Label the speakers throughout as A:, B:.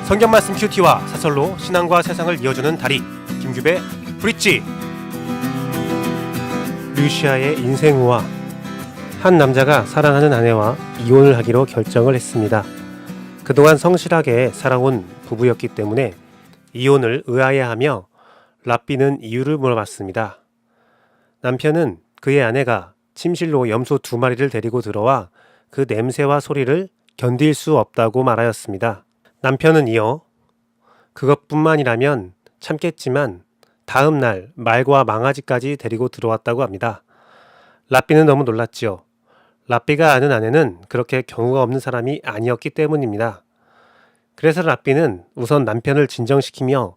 A: 성경 말씀 큐티와 사설로 신앙과 세상을 이어주는 다리 김규배 브릿지. 루시아의 인생우화. 한 남자가 사랑하는 아내와 이혼을 하기로 결정을 했습니다. 그동안 성실하게 살아온 부부였기 때문에 이혼을 의아해하며 랍비는 이유를 물어봤습니다. 남편은 그의 아내가 침실로 염소 2마리를 데리고 들어와 그 냄새와 소리를 견딜 수 없다고 말하였습니다. 남편은 이어 그것뿐만이라면 참겠지만 다음 날 말과 망아지까지 데리고 들어왔다고 합니다. 랍비는 너무 놀랐지요. 랍비가 아는 아내는 그렇게 경우가 없는 사람이 아니었기 때문입니다. 그래서 랍비는 우선 남편을 진정시키며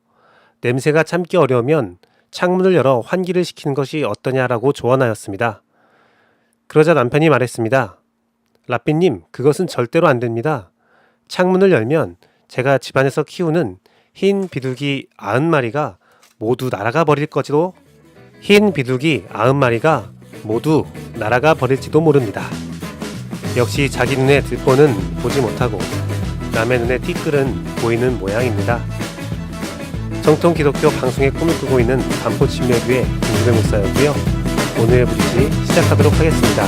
A: 냄새가 참기 어려우면 창문을 열어 환기를 시키는 것이 어떠냐라고 조언하였습니다. 그러자 남편이 말했습니다. 랍비님, 그것은 절대로 안 됩니다. 창문을 열면 제가 집안에서 키우는 흰 비둘기 90마리가 모두 날아가 버릴지도 모릅니다. 역시 자기 눈에 들보는 보지 못하고 남의 눈에 티끌은 보이는 모양입니다. 정통 기독교 방송의 꿈을 꾸고 있는 반포침례교회 김규배 목사였고요. 오늘 브릿지 시작하도록 하겠습니다.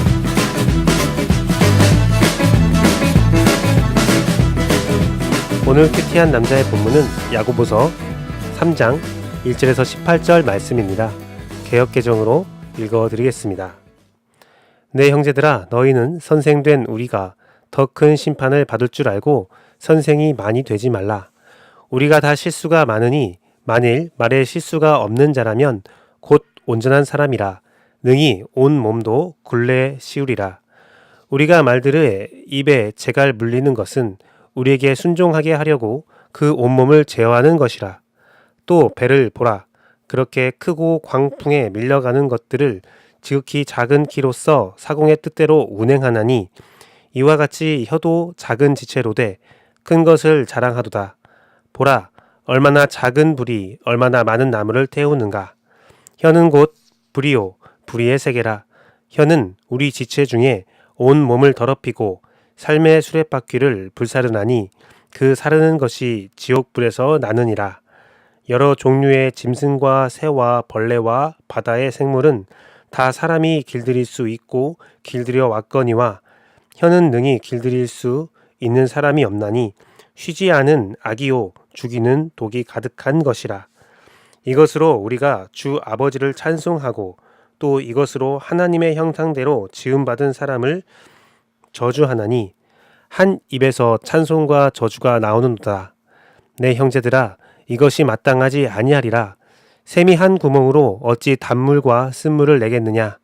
A: 오늘 큐티한 남자의 본문은 야고보서 3장 1절에서 18절 말씀입니다. 개역개정으로 읽어드리겠습니다. 내 형제들아, 너희는 선생된 우리가 더 큰 심판을 받을 줄 알고 선생이 많이 되지 말라. 우리가 다 실수가 많으니 만일 말에 실수가 없는 자라면 곧 온전한 사람이라 능히 온 몸도 굴레에 씌우리라. 우리가 말들의 입에 재갈 물리는 것은 우리에게 순종하게 하려고 그 온몸을 제어하는 것이라. 또 배를 보라. 그렇게 크고 광풍에 밀려가는 것들을 지극히 작은 키로써 사공의 뜻대로 운행하나니 이와 같이 혀도 작은 지체로되 큰 것을 자랑하도다. 보라, 얼마나 작은 불이 얼마나 많은 나무를 태우는가. 혀는 곧 불이요 불의의 세계라. 혀는 우리 지체 중에 온 몸을 더럽히고 삶의 수레바퀴를 불사르나니 그 사르는 것이 지옥불에서 나느니라. 여러 종류의 짐승과 새와 벌레와 바다의 생물은 다 사람이 길들일 수 있고 길들여 왔거니와 혀는 능히 길들일 수 있는 사람이 없나니 쉬지 않은 악이요 죽이는 독이 가득한 것이라. 이것으로 우리가 주 아버지를 찬송하고 또 이것으로 하나님의 형상대로 지음받은 사람을 저주하나니 한 입에서 찬송과 저주가 나오는도다. 내 형제들아, 이것이 마땅하지 아니하리라. 샘이 한 구멍으로 어찌 단물과 쓴물을 내겠느냐.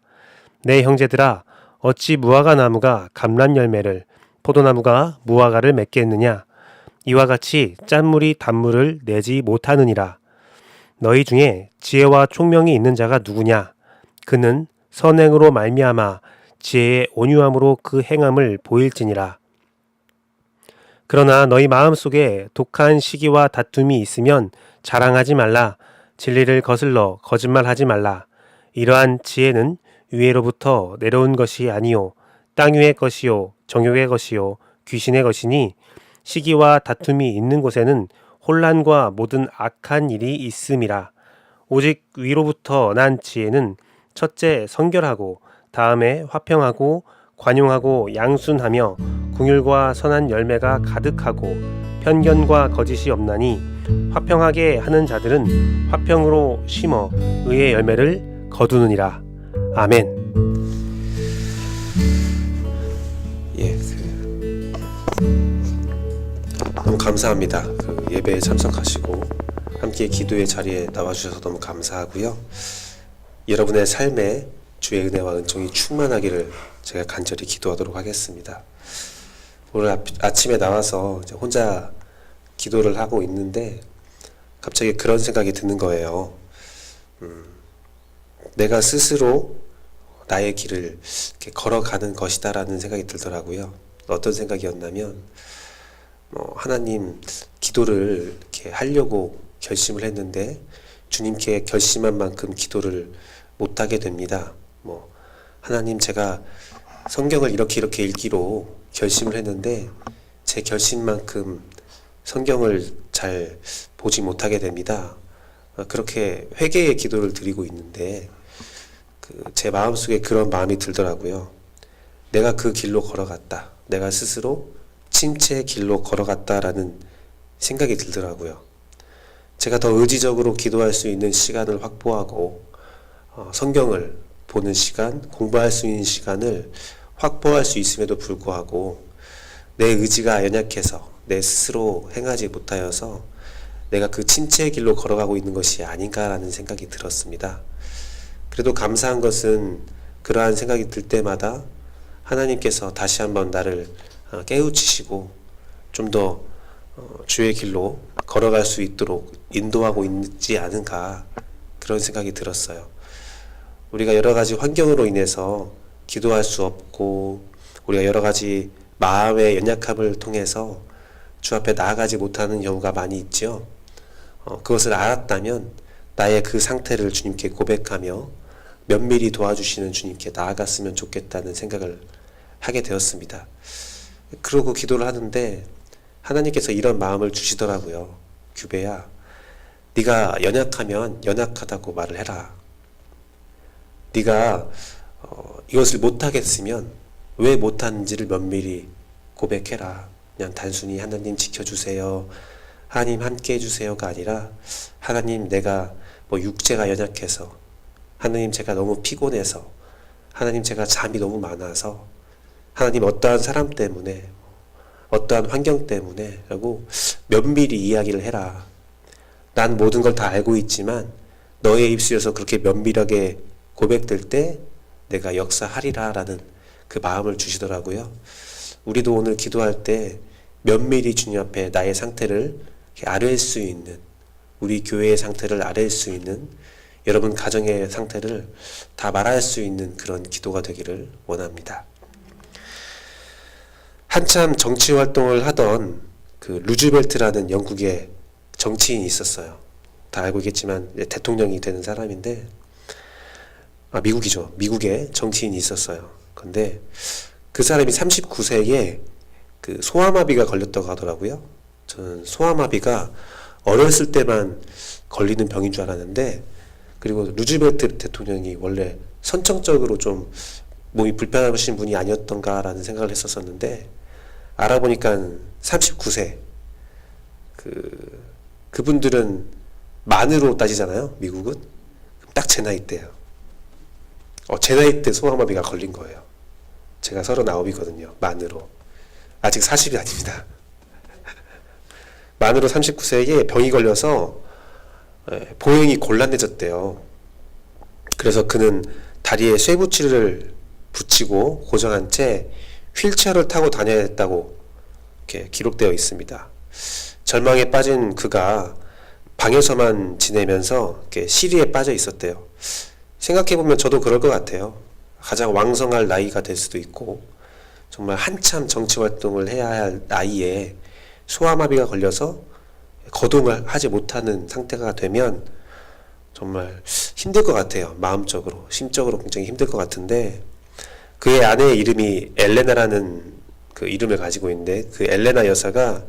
A: 내 형제들아, 어찌 무화과 나무가 감람 열매를 포도나무가 무화과를 맺겠느냐. 이와 같이 짠물이 단물을 내지 못하느니라. 너희 중에 지혜와 총명이 있는 자가 누구냐. 그는 선행으로 말미암아 지혜의 온유함으로 그 행함을 보일지니라. 그러나 너희 마음속에 독한 시기와 다툼이 있으면 자랑하지 말라. 진리를 거슬러 거짓말하지 말라. 이러한 지혜는 위에로부터 내려온 것이 아니요 땅 위의 것이요 정욕의 것이요 귀신의 것이니 시기와 다툼이 있는 곳에는 혼란과 모든 악한 일이 있음이라. 오직 위로부터 난 지혜는 첫째 성결하고 다음에 화평하고 관용하고 양순하며 긍휼과 선한 열매가 가득하고 편견과 거짓이 없나니 화평하게 하는 자들은 화평으로 심어 의의 열매를 거두느니라. 아멘. 너무 감사합니다. 예배에 참석하시고 함께 기도의 자리에 나와주셔서 너무 감사하고요. 여러분의 삶에 주의 은혜와 은총이 충만하기를 제가 간절히 기도하도록 하겠습니다. 오늘 아침에 나와서 혼자 기도를 하고 있는데 갑자기 그런 생각이 드는 거예요. 내가 스스로 나의 길을 이렇게 걸어가는 것이다라는 생각이 들더라고요. 어떤 생각이었냐면 하나님, 기도를 이렇게 하려고 결심을 했는데 주님께 결심한 만큼 기도를 못하게 됩니다. 하나님, 제가 성경을 이렇게 읽기로 결심을 했는데 제 결심만큼 성경을 잘 보지 못하게 됩니다. 그렇게 회개의 기도를 드리고 있는데 제 마음속에 그런 마음이 들더라고요. 내가 그 길로 걸어갔다. 내가 스스로 침체의 길로 걸어갔다라는 생각이 들더라고요. 제가 더 의지적으로 기도할 수 있는 시간을 확보하고 성경을 보는 시간, 공부할 수 있는 시간을 확보할 수 있음에도 불구하고 내 의지가 연약해서 내 스스로 행하지 못하여서 내가 그 침체의 길로 걸어가고 있는 것이 아닌가라는 생각이 들었습니다. 그래도 감사한 것은 그러한 생각이 들 때마다 하나님께서 다시 한번 나를 깨우치시고 좀 더 주의 길로 걸어갈 수 있도록 인도하고 있지 않은가, 그런 생각이 들었어요. 우리가 여러 가지 환경으로 인해서 기도할 수 없고 우리가 여러 가지 마음의 연약함을 통해서 주 앞에 나아가지 못하는 경우가 많이 있죠. 그것을 알았다면 나의 그 상태를 주님께 고백하며 면밀히 도와주시는 주님께 나아갔으면 좋겠다는 생각을 하게 되었습니다. 그러고 기도를 하는데 하나님께서 이런 마음을 주시더라고요. 규배야, 네가 연약하면 연약하다고 말을 해라. 네가 이것을 못하겠으면 왜 못하는지를 면밀히 고백해라. 그냥 단순히 하나님 지켜주세요, 하나님 함께 해주세요가 아니라 하나님, 내가 육체가 연약해서, 하나님 제가 너무 피곤해서, 하나님 제가 잠이 너무 많아서, 하나님 어떠한 사람 때문에, 어떠한 환경 때문에 라고 면밀히 이야기를 해라. 난 모든 걸 다 알고 있지만 너의 입술에서 그렇게 면밀하게 고백될 때 내가 역사하리라 라는 그 마음을 주시더라고요. 우리도 오늘 기도할 때 면밀히 주님 앞에 나의 상태를 아뢰일 수 있는, 우리 교회의 상태를 아뢰일 수 있는, 여러분 가정의 상태를 다 말할 수 있는 그런 기도가 되기를 원합니다. 한참 정치 활동을 하던 그 루즈벨트라는 영국의 정치인이 있었어요. 다 알고 있겠지만 대통령이 되는 사람인데, 미국이죠. 미국에 정치인이 있었어요. 근데 그 사람이 39세에 그 소아마비가 걸렸다고 하더라고요. 저는 소아마비가 어렸을 때만 걸리는 병인 줄 알았는데, 그리고 루즈벨트 대통령이 원래 선천적으로 좀 몸이 불편하신 분이 아니었던가라는 생각을 했었었는데, 알아보니까 39세. 그분들은 만으로 따지잖아요, 미국은. 딱 제 나이 때예요. 제 나이 때 소아마비가 걸린 거예요. 제가 39이거든요, 만으로. 아직 40이 아닙니다. 만으로 39세에 병이 걸려서 보행이 곤란해졌대요. 그래서 그는 다리에 쇠붙이를 붙이고 고정한 채 휠체어를 타고 다녀야 했다고 이렇게 기록되어 있습니다. 절망에 빠진 그가 방에서만 지내면서 이렇게 시리에 빠져 있었대요. 생각해보면 저도 그럴 것 같아요. 가장 왕성할 나이가 될 수도 있고, 정말 한참 정치활동을 해야 할 나이에 소아마비가 걸려서 거동을 하지 못하는 상태가 되면 정말 힘들 것 같아요. 마음적으로, 심적으로 굉장히 힘들 것 같은데, 그의 아내의 이름이 엘레나라는 그 이름을 가지고 있는데, 그 엘레나 여사가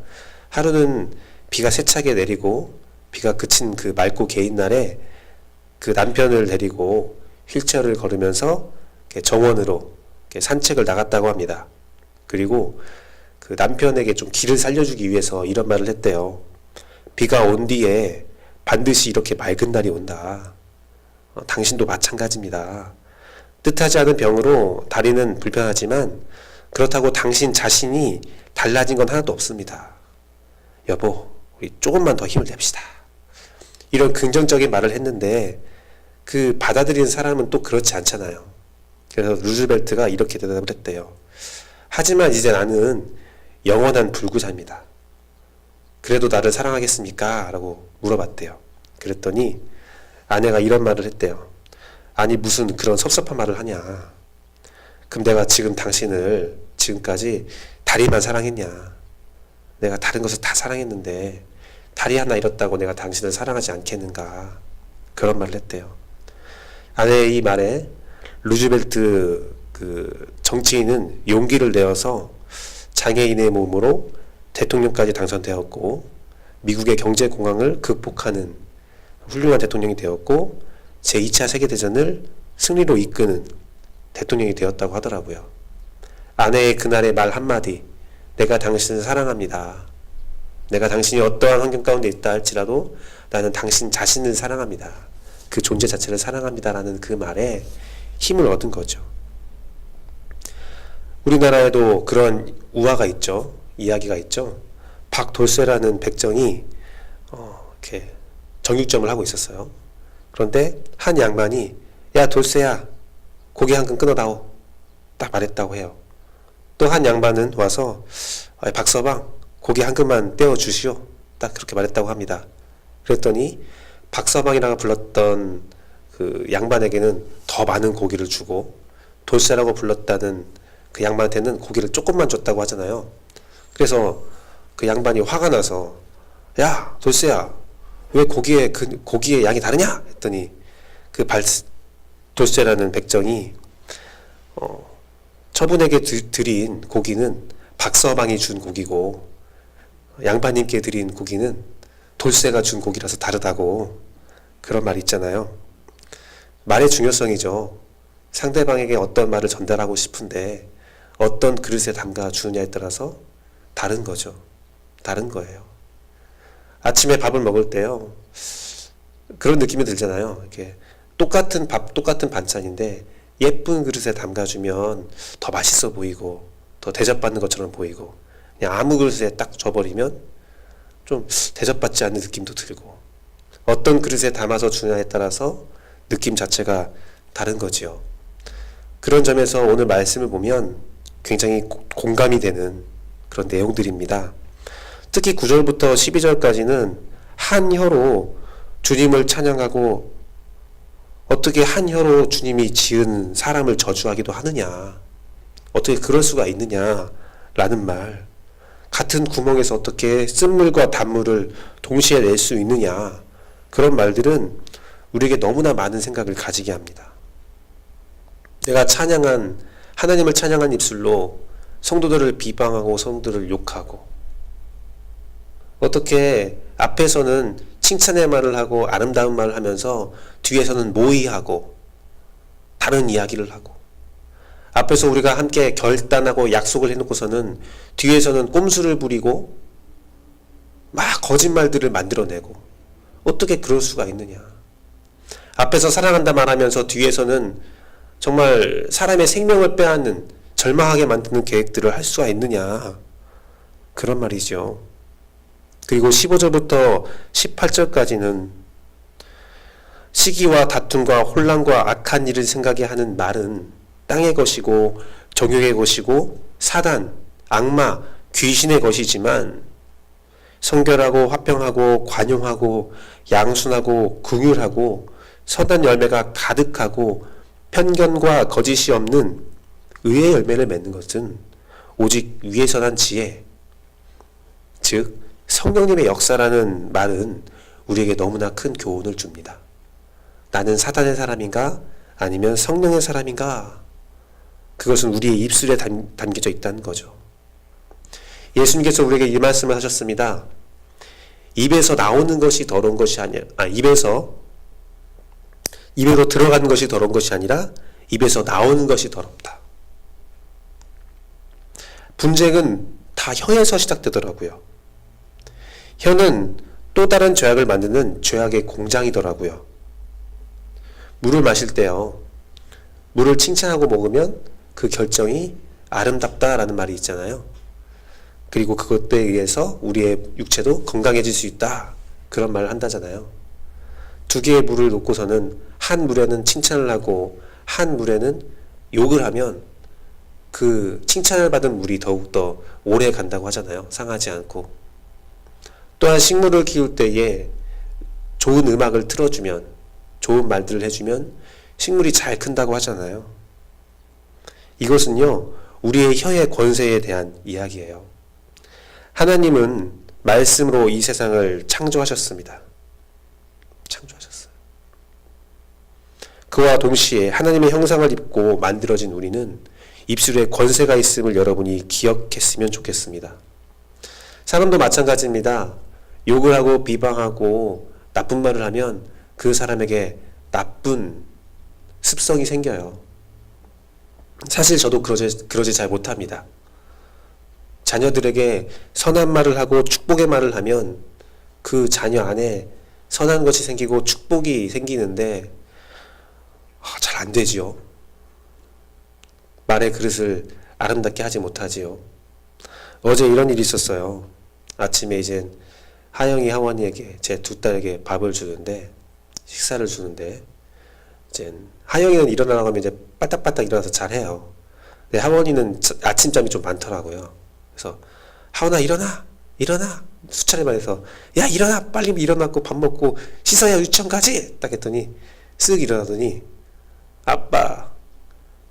A: 하루는 비가 세차게 내리고 비가 그친 그 맑고 개인 날에 그 남편을 데리고 휠체어를 걸으면서 정원으로 산책을 나갔다고 합니다. 그리고 그 남편에게 좀 길을 살려주기 위해서 이런 말을 했대요. 비가 온 뒤에 반드시 이렇게 맑은 날이 온다. 당신도 마찬가지입니다. 뜻하지 않은 병으로 다리는 불편하지만 그렇다고 당신 자신이 달라진 건 하나도 없습니다. 여보, 우리 조금만 더 힘을 냅시다. 이런 긍정적인 말을 했는데 그 받아들이는 사람은 또 그렇지 않잖아요. 그래서 루즈벨트가 이렇게 대답을 했대요. 하지만 이제 나는 영원한 불구자입니다. 그래도 나를 사랑하겠습니까? 라고 물어봤대요. 그랬더니 아내가 이런 말을 했대요. 아니 무슨 그런 섭섭한 말을 하냐. 그럼 내가 지금 당신을 지금까지 다리만 사랑했냐. 내가 다른 것을 다 사랑했는데 다리 하나 잃었다고 내가 당신을 사랑하지 않겠는가. 그런 말을 했대요. 아내의 이 말에 루즈벨트 그 정치인은 용기를 내어서 장애인의 몸으로 대통령까지 당선되었고, 미국의 경제 공황을 극복하는 훌륭한 대통령이 되었고 제2차 세계대전을 승리로 이끄는 대통령이 되었다고 하더라고요. 아내의 그날의 말 한마디, 내가 당신을 사랑합니다. 내가 당신이 어떠한 환경 가운데 있다 할지라도 나는 당신 자신을 사랑합니다. 그 존재 자체를 사랑합니다라는 그 말에 힘을 얻은 거죠. 우리나라에도 그런 우화가 있죠. 이야기가 있죠. 박돌쇠라는 백정이 이렇게 정육점을 하고 있었어요. 그런데 한 양반이 야 돌쇠야 고기 한 근 끊어다오 딱 말했다고 해요. 또 한 양반은 와서 박서방 고기 한 근만 떼어주시오 딱 그렇게 말했다고 합니다. 그랬더니 박서방이라고 불렀던 그 양반에게는 더 많은 고기를 주고 돌쇠라고 불렀다는 그 양반한테는 고기를 조금만 줬다고 하잖아요. 그래서 그 양반이 화가 나서 야 돌쇠야 왜 고기의 양이 다르냐 했더니 그 돌쇠라는 백정이 처분에게 드린 고기는 박서방이 준 고기고 양반님께 드린 고기는 돌쇠가 준 고기라서 다르다고 그런 말 있잖아요. 말의 중요성이죠. 상대방에게 어떤 말을 전달하고 싶은데 어떤 그릇에 담가 주느냐에 따라서 다른 거죠. 다른 거예요. 아침에 밥을 먹을 때요. 그런 느낌이 들잖아요. 이렇게 똑같은 밥, 똑같은 반찬인데 예쁜 그릇에 담가주면 더 맛있어 보이고 더 대접받는 것처럼 보이고 그냥 아무 그릇에 딱 줘버리면 좀 대접받지 않는 느낌도 들고 어떤 그릇에 담아서 주냐에 따라서 느낌 자체가 다른 거지요. 그런 점에서 오늘 말씀을 보면 굉장히 공감이 되는 그런 내용들입니다. 특히 9절부터 12절까지는 한 혀로 주님을 찬양하고 어떻게 한 혀로 주님이 지은 사람을 저주하기도 하느냐, 어떻게 그럴 수가 있느냐 라는 말, 같은 구멍에서 어떻게 쓴물과 단물을 동시에 낼 수 있느냐, 그런 말들은 우리에게 너무나 많은 생각을 가지게 합니다. 내가 하나님을 찬양한 입술로 성도들을 비방하고 성도들을 욕하고 어떻게 앞에서는 칭찬의 말을 하고 아름다운 말을 하면서 뒤에서는 모의하고 다른 이야기를 하고 앞에서 우리가 함께 결단하고 약속을 해놓고서는 뒤에서는 꼼수를 부리고 막 거짓말들을 만들어내고 어떻게 그럴 수가 있느냐. 앞에서 사랑한다 말하면서 뒤에서는 정말 사람의 생명을 빼앗는 절망하게 만드는 계획들을 할 수가 있느냐. 그런 말이죠. 그리고 15절부터 18절까지는 시기와 다툼과 혼란과 악한 일을 생각해 하는 말은 땅의 것이고 정욕의 것이고 사단, 악마, 귀신의 것이지만 성결하고 화평하고 관용하고 양순하고 긍휼하고 선한 열매가 가득하고 편견과 거짓이 없는 의의 열매를 맺는 것은 오직 위에서 난 지혜, 즉 성령님의 역사라는 말은 우리에게 너무나 큰 교훈을 줍니다. 나는 사단의 사람인가 아니면 성령의 사람인가? 그것은 우리의 입술에 담겨져 있다는 거죠. 예수님께서 우리에게 이 말씀을 하셨습니다. 입에서 나오는 것이 더러운 것이 아니라 입으로 들어가는 것이 더러운 것이 아니라 입에서 나오는 것이 더럽다. 분쟁은 다 혀에서 시작되더라고요. 혀는 또 다른 죄악을 만드는 죄악의 공장이더라고요. 물을 마실 때요. 물을 칭찬하고 먹으면 그 결정이 아름답다라는 말이 있잖아요. 그리고 그것에 의해서 우리의 육체도 건강해질 수 있다. 그런 말을 한다잖아요. 두 개의 물을 놓고서는 한 물에는 칭찬을 하고 한 물에는 욕을 하면 그 칭찬을 받은 물이 더욱더 오래 간다고 하잖아요. 상하지 않고. 또한 식물을 키울 때에 좋은 음악을 틀어주면, 좋은 말들을 해주면 식물이 잘 큰다고 하잖아요. 이것은요, 우리의 혀의 권세에 대한 이야기예요. 하나님은 말씀으로 이 세상을 창조하셨습니다. 창조하셨어요. 그와 동시에 하나님의 형상을 입고 만들어진 우리는 입술에 권세가 있음을 여러분이 기억했으면 좋겠습니다. 사람도 마찬가지입니다. 욕을 하고 비방하고 나쁜 말을 하면 그 사람에게 나쁜 습성이 생겨요. 사실 저도 그러지 잘 못합니다. 자녀들에게 선한 말을 하고 축복의 말을 하면 그 자녀 안에 선한 것이 생기고 축복이 생기는데 잘 안 되지요. 말의 그릇을 아름답게 하지 못하지요. 어제 이런 일이 있었어요. 아침에 이제 하영이 하원이에게 제 두 딸에게 밥을 주는데 식사를 주는데 이제 하영이는 일어나라고 하면 이제 빠딱빠딱 일어나서 잘해요. 근데 하원이는 아침잠이 좀 많더라고요. 그래서 하원아 일어나 수차례 말해서 야 일어나 빨리 일어나고 밥 먹고 씻어야 유치원 가지 딱 했더니 쓱 일어나더니 아빠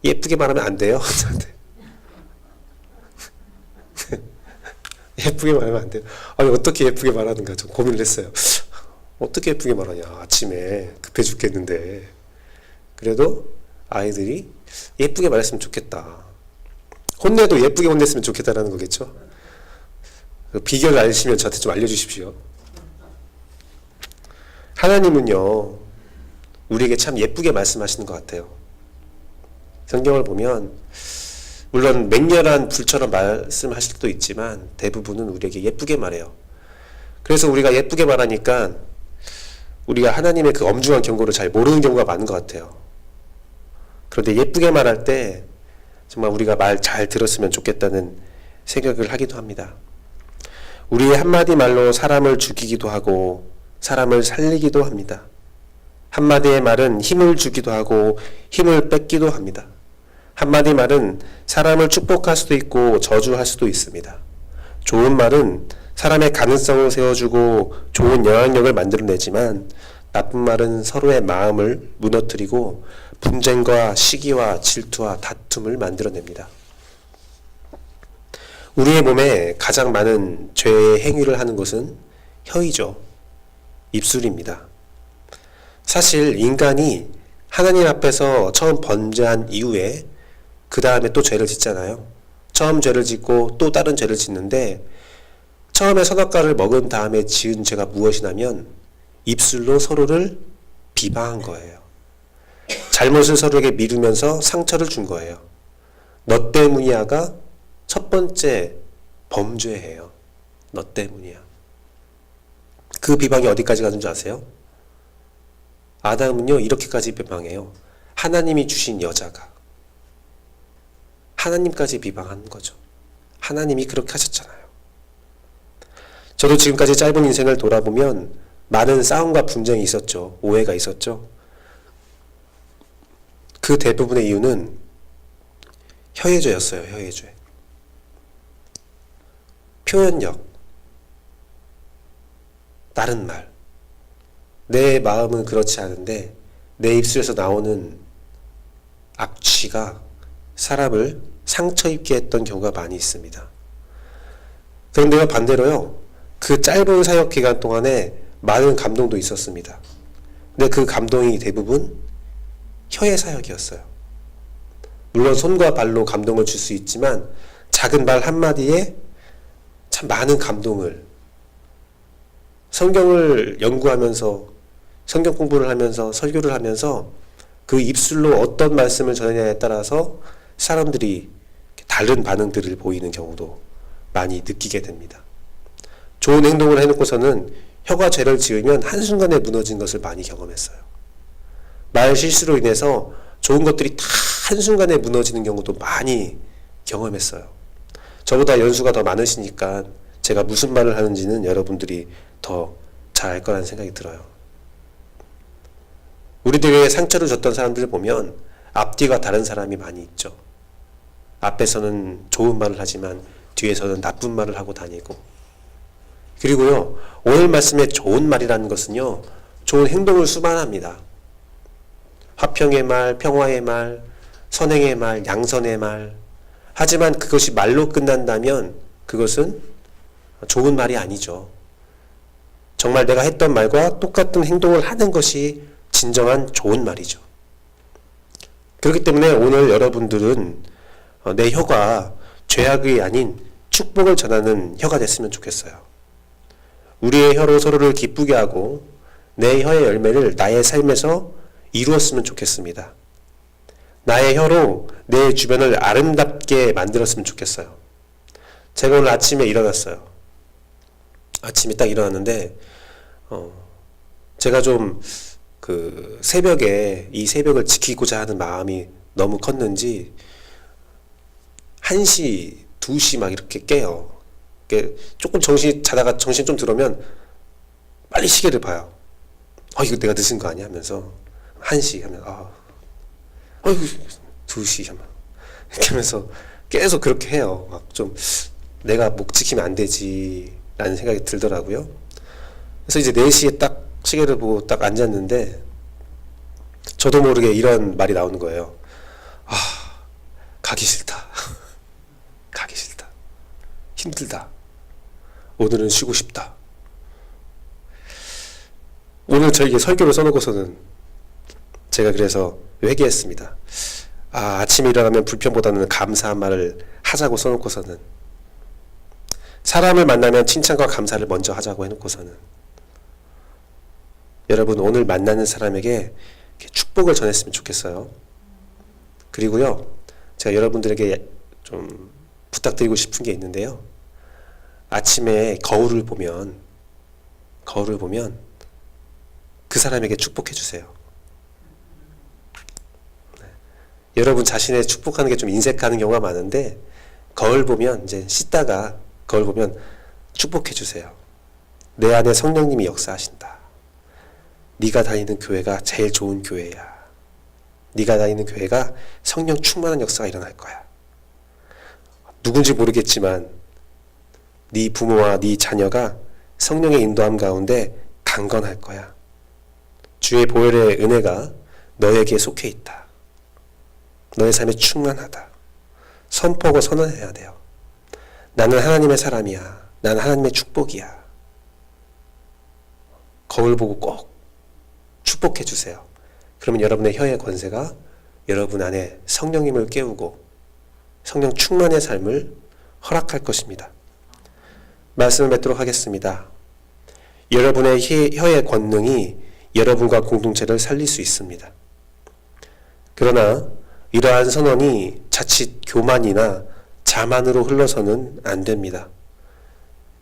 A: 예쁘게 말하면 안 돼요? 예쁘게 말하면 안 돼요. 아니 어떻게 예쁘게 말하는가 좀 고민을 했어요. 어떻게 예쁘게 말하냐 아침에 급해 죽겠는데. 그래도 아이들이 예쁘게 말했으면 좋겠다. 혼내도 예쁘게 혼냈으면 좋겠다라는 거겠죠. 그 비결을 아시면 저한테 좀 알려주십시오. 하나님은요 우리에게 참 예쁘게 말씀하시는 것 같아요. 성경을 보면 물론 맹렬한 불처럼 말씀하실 수도 있지만 대부분은 우리에게 예쁘게 말해요. 그래서 우리가 예쁘게 말하니까 우리가 하나님의 그 엄중한 경고를 잘 모르는 경우가 많은 것 같아요. 그런데 예쁘게 말할 때 정말 우리가 말 잘 들었으면 좋겠다는 생각을 하기도 합니다. 우리의 한마디 말로 사람을 죽이기도 하고 사람을 살리기도 합니다. 한마디의 말은 힘을 주기도 하고 힘을 뺏기도 합니다. 한마디 말은 사람을 축복할 수도 있고 저주할 수도 있습니다. 좋은 말은 사람의 가능성을 세워주고 좋은 영향력을 만들어내지만 나쁜 말은 서로의 마음을 무너뜨리고 분쟁과 시기와 질투와 다툼을 만들어냅니다. 우리의 몸에 가장 많은 죄의 행위를 하는 것은 혀이죠. 입술입니다. 사실 인간이 하나님 앞에서 처음 범죄한 이후에 그 다음에 또 죄를 짓잖아요. 처음 죄를 짓고 또 다른 죄를 짓는데 처음에 선악과를 먹은 다음에 지은 죄가 무엇이냐면 입술로 서로를 비방한 거예요. 잘못을 서로에게 미루면서 상처를 준 거예요. 너 때문이야가 첫 번째 범죄예요. 너 때문이야. 그 비방이 어디까지 가는 줄 아세요? 아담은요 이렇게까지 비방해요. 하나님이 주신 여자가 하나님까지 비방하는 거죠. 하나님이 그렇게 하셨잖아요. 저도 지금까지 짧은 인생을 돌아보면 많은 싸움과 분쟁이 있었죠. 오해가 있었죠. 그 대부분의 이유는 혀의 죄였어요. 혀의 죄. 표현력, 다른 말. 내 마음은 그렇지 않은데 내 입술에서 나오는 악취가 사람을 상처 입게 했던 경우가 많이 있습니다. 그런데 반대로요. 그 짧은 사역 기간 동안에 많은 감동도 있었습니다. 근데 그 감동이 대부분 혀의 사역이었어요. 물론 손과 발로 감동을 줄 수 있지만 작은 말 한마디에 참 많은 감동을 성경을 연구하면서 성경 공부를 하면서 설교를 하면서 그 입술로 어떤 말씀을 전하냐에 따라서 사람들이 다른 반응들을 보이는 경우도 많이 느끼게 됩니다. 좋은 행동을 해놓고서는 혀가 죄를 지으면 한순간에 무너진 것을 많이 경험했어요. 말 실수로 인해서 좋은 것들이 다 한순간에 무너지는 경우도 많이 경험했어요. 저보다 연수가 더 많으시니까 제가 무슨 말을 하는지는 여러분들이 더 잘 알 거라는 생각이 들어요. 우리들에게 상처를 줬던 사람들을 보면 앞뒤가 다른 사람이 많이 있죠. 앞에서는 좋은 말을 하지만 뒤에서는 나쁜 말을 하고 다니고. 그리고요, 오늘 말씀에 좋은 말이라는 것은요, 좋은 행동을 수반합니다. 화평의 말, 평화의 말, 선행의 말, 양선의 말. 하지만 그것이 말로 끝난다면 그것은 좋은 말이 아니죠. 정말 내가 했던 말과 똑같은 행동을 하는 것이 진정한 좋은 말이죠. 그렇기 때문에 오늘 여러분들은 내 혀가 죄악이 아닌 축복을 전하는 혀가 됐으면 좋겠어요. 우리의 혀로 서로를 기쁘게 하고 내 혀의 열매를 나의 삶에서 이루었으면 좋겠습니다. 나의 혀로 내 주변을 아름답게 만들었으면 좋겠어요. 제가 오늘 아침에 일어났어요. 아침에 딱 일어났는데 제가 좀 새벽에 이 새벽을 지키고자 하는 마음이 너무 컸는지 1시, 2시 막 이렇게 깨요. 조금 자다가 정신 좀 들어오면 빨리 시계를 봐요. 이거 내가 늦은 거 아니야? 하면서 1시 하면 이거 2시 하면 이렇게 하면서 계속 그렇게 해요. 막 좀 내가 목 지키면 안 되지 라는 생각이 들더라고요. 그래서 이제 4시에 딱 시계를 보고 딱 앉았는데 저도 모르게 이런 말이 나오는 거예요. 가기 싫다. 가기 싫다. 힘들다. 오늘은 쉬고 싶다. 오늘 저에게 설교를 써놓고서는 제가 그래서 회개했습니다. 아침에 일어나면 불평보다는 감사한 말을 하자고 써놓고서는, 사람을 만나면 칭찬과 감사를 먼저 하자고 해놓고서는, 여러분 오늘 만나는 사람에게 축복을 전했으면 좋겠어요. 그리고요, 제가 여러분들에게 좀 부탁드리고 싶은 게 있는데요. 아침에 거울을 보면 그 사람에게 축복해 주세요. 여러분 자신의 축복하는 게 좀 인색하는 경우가 많은데, 거울 보면 이제 씻다가 거울 보면 축복해 주세요. 내 안에 성령님이 역사하신다. 네가 다니는 교회가 제일 좋은 교회야. 네가 다니는 교회가 성령 충만한 역사가 일어날 거야. 누군지 모르겠지만 네 부모와 네 자녀가 성령의 인도함 가운데 강건할 거야. 주의 보혈의 은혜가 너에게 속해 있다. 너의 삶에 충만하다. 선포하고 선언해야 돼요. 나는 하나님의 사람이야. 나는 하나님의 축복이야. 거울 보고 꼭 축복해 주세요. 그러면 여러분의 혀의 권세가 여러분 안에 성령님을 깨우고 성령 충만의 삶을 허락할 것입니다. 말씀을 맺도록 하겠습니다. 여러분의 혀의 권능이 여러분과 공동체를 살릴 수 있습니다. 그러나 이러한 선언이 자칫 교만이나 자만으로 흘러서는 안 됩니다.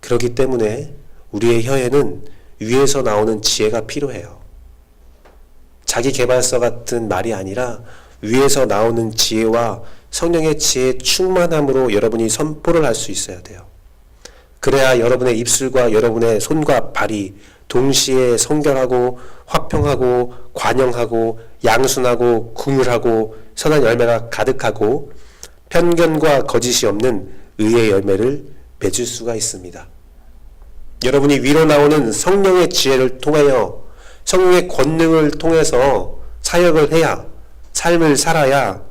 A: 그렇기 때문에 우리의 혀에는 위에서 나오는 지혜가 필요해요. 자기 개발서 같은 말이 아니라 위에서 나오는 지혜와 성령의 지혜의 충만함으로 여러분이 선포를 할 수 있어야 돼요. 그래야 여러분의 입술과 여러분의 손과 발이 동시에 성결하고 화평하고 관영하고 양순하고 긍휼하고 선한 열매가 가득하고 편견과 거짓이 없는 의의 열매를 맺을 수가 있습니다. 여러분이 위로 나오는 성령의 지혜를 통하여 성령의 권능을 통해서 사역을 해야, 삶을 살아야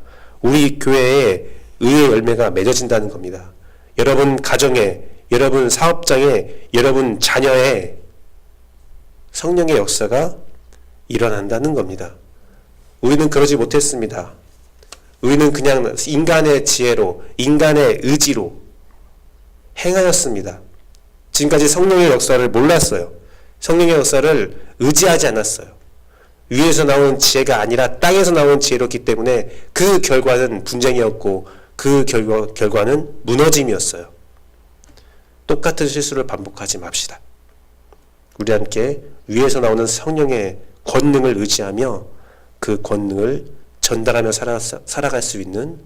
A: 우리 교회에 의의 열매가 맺어진다는 겁니다. 여러분 가정에, 여러분 사업장에, 여러분 자녀에 성령의 역사가 일어난다는 겁니다. 우리는 그러지 못했습니다. 우리는 그냥 인간의 지혜로, 인간의 의지로 행하였습니다. 지금까지 성령의 역사를 몰랐어요. 성령의 역사를 의지하지 않았어요. 위에서 나오는 지혜가 아니라 땅에서 나오는 지혜였기 때문에 그 결과는 분쟁이었고 그 결과는 무너짐이었어요. 똑같은 실수를 반복하지 맙시다. 우리 함께 위에서 나오는 성령의 권능을 의지하며 그 권능을 전달하며 살아갈 수 있는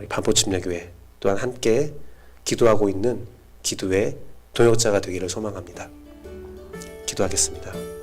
A: 반포침례교회 또한 함께 기도하고 있는 기도의 동역자가 되기를 소망합니다. 기도하겠습니다.